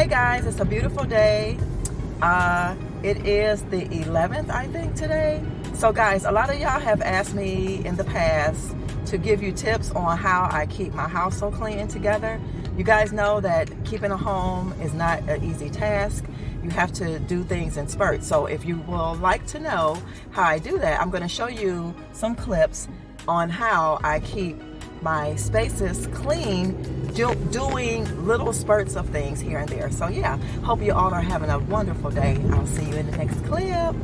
Hey guys, it's a beautiful day. It is the 11th, I think, today. So guys, a lot of y'all have asked me in the past to give you tips on how I keep my house so clean and together. You guys know that keeping a home is not an easy task. You have to do things in spurts. So if you will like to know how I do that, I'm going to show you some clips on how I keep my spaces clean, doing little spurts of things here and there. So yeah, hope you all are having a wonderful day. I'll see you in the next clip.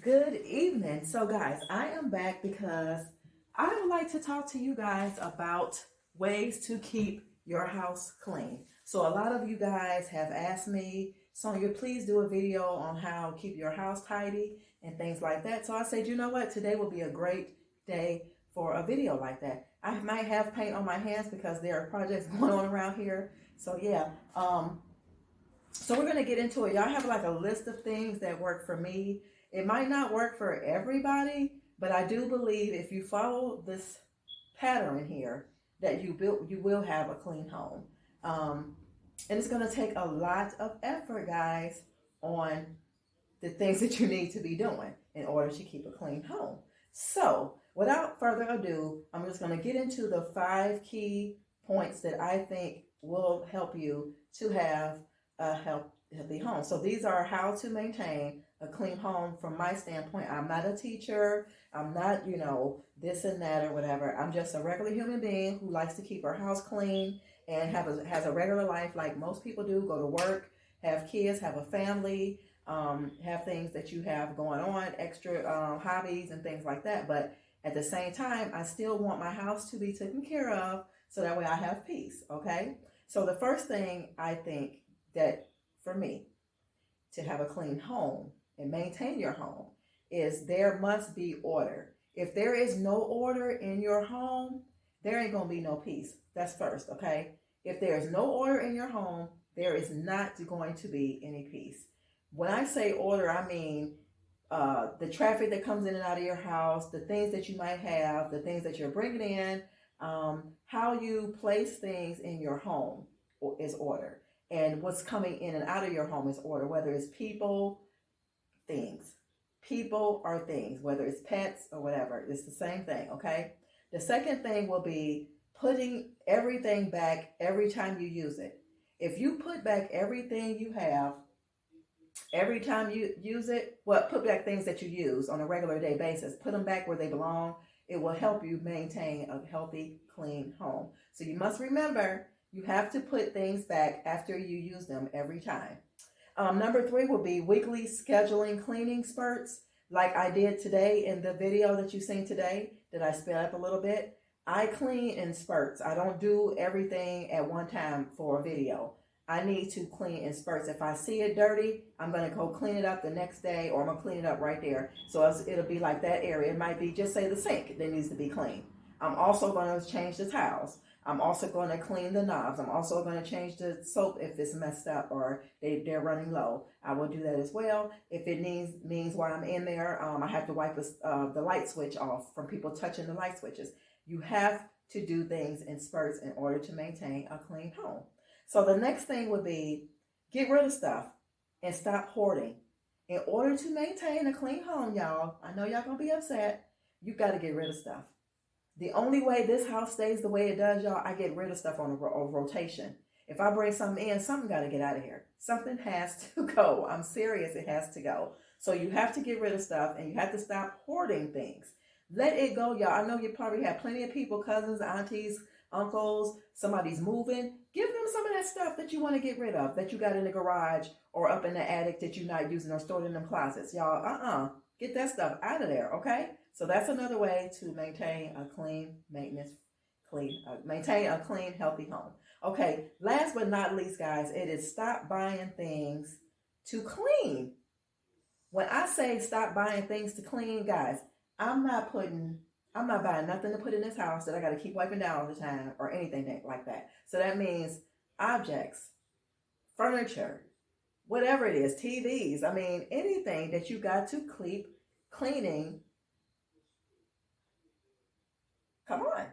Good evening. So guys, I am back because I would like to talk to you guys about ways to keep your house clean. So a lot of you guys have asked me, Sonia, please do a video on how to keep your house tidy and things like that. So I said, you know what? Today will be a great day for a video like that. I might have paint on my hands because there are projects going on around here. So yeah, so we're going to get into it. Y'all have like a list of things that work for me. It might not work for everybody, But I do believe if you follow this pattern here, that you will have a clean home. Um, and it's going to take a lot of effort, guys, on the things that you need to be doing in order to keep a clean home. So, without further ado, I'm just going to get into the 5 key points that I think will help you to have a healthy home. So, these are how to maintain a clean home from my standpoint. I'm not a teacher. I'm not, this and that or whatever. I'm just a regular human being who likes to keep her house clean and has a regular life like most people do, go to work, have kids, have a family, have things that you have going on, extra hobbies and things like that. But at the same time, I still want my house to be taken care of so that way I have peace, okay? So the first thing I think that for me to have a clean home and maintain your home is there must be order. If there is no order in your home, there ain't gonna be no peace. That's first, okay? If there is no order in your home, there is not going to be any peace. When I say order, I mean the traffic that comes in and out of your house, the things that you might have, the things that you're bringing in, how you place things in your home is order. And what's coming in and out of your home is order, whether it's people, things. People or things, whether it's pets or whatever. It's the same thing, okay? The second thing will be putting everything back every time you use it. If you put back everything you have every time you use it, put back things that you use on a regular day basis, put them back where they belong. It will help you maintain a healthy, clean home. So you must remember, you have to put things back after you use them every time. Number 3 will be weekly scheduling cleaning spurts, like I did today in the video that you've seen today, that I sped up a little bit. I clean in spurts. I don't do everything at one time for a video. I need to clean in spurts. If I see it dirty, I'm going to go clean it up the next day, or I'm going to clean it up right there. So it'll be like that area. It might be just say the sink that needs to be cleaned. I'm also going to change the towels. I'm also going to clean the knobs. I'm also going to change the soap if it's messed up or they're running low. I will do that as well. If it means while I'm in there, I have to wipe the light switch off from people touching the light switches. You have to do things in spurts in order to maintain a clean home. So the next thing would be get rid of stuff and stop hoarding. In order to maintain a clean home, y'all, I know y'all gonna be upset, you got to get rid of stuff. The only way this house stays the way it does, y'all, I get rid of stuff on a rotation. If I bring something in, something got to get out of here. Something has to go. I'm serious, it has to go. So you have to get rid of stuff and you have to stop hoarding things. Let it go, y'all. I know you probably have plenty of people, cousins, aunties, uncles, somebody's moving. Give them some of that stuff that you want to get rid of, that you got in the garage or up in the attic that you're not using or stored in them closets. Y'all, get that stuff out of there, okay? So that's another way to maintain a maintain a clean, healthy home. Okay, last but not least, guys, it is stop buying things to clean. When I say stop buying things to clean, guys, I'm not buying nothing to put in this house that I got to keep wiping down all the time or anything like that. So that means objects, furniture, whatever it is, TVs. I mean, anything that you got to keep cleaning. Come on.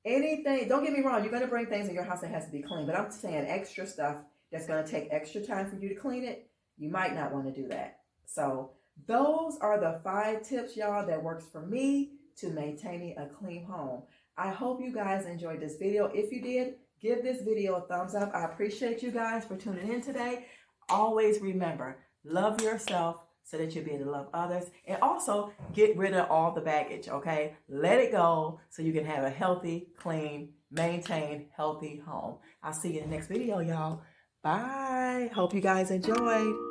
Anything, don't get me wrong, you're going to bring things in your house that has to be clean, but I'm saying extra stuff that's going to take extra time for you to clean it, you might not want to do that. So those are the 5 tips, y'all, that works for me to maintaining a clean home. I hope you guys enjoyed this video. If you did, give this video a thumbs up. I appreciate you guys for tuning in today. Always remember, love yourself so that you'll be able to love others. And also get rid of all the baggage, okay? Let it go so you can have a healthy, clean, maintained, healthy home. I'll see you in the next video, y'all. Bye. Hope you guys enjoyed.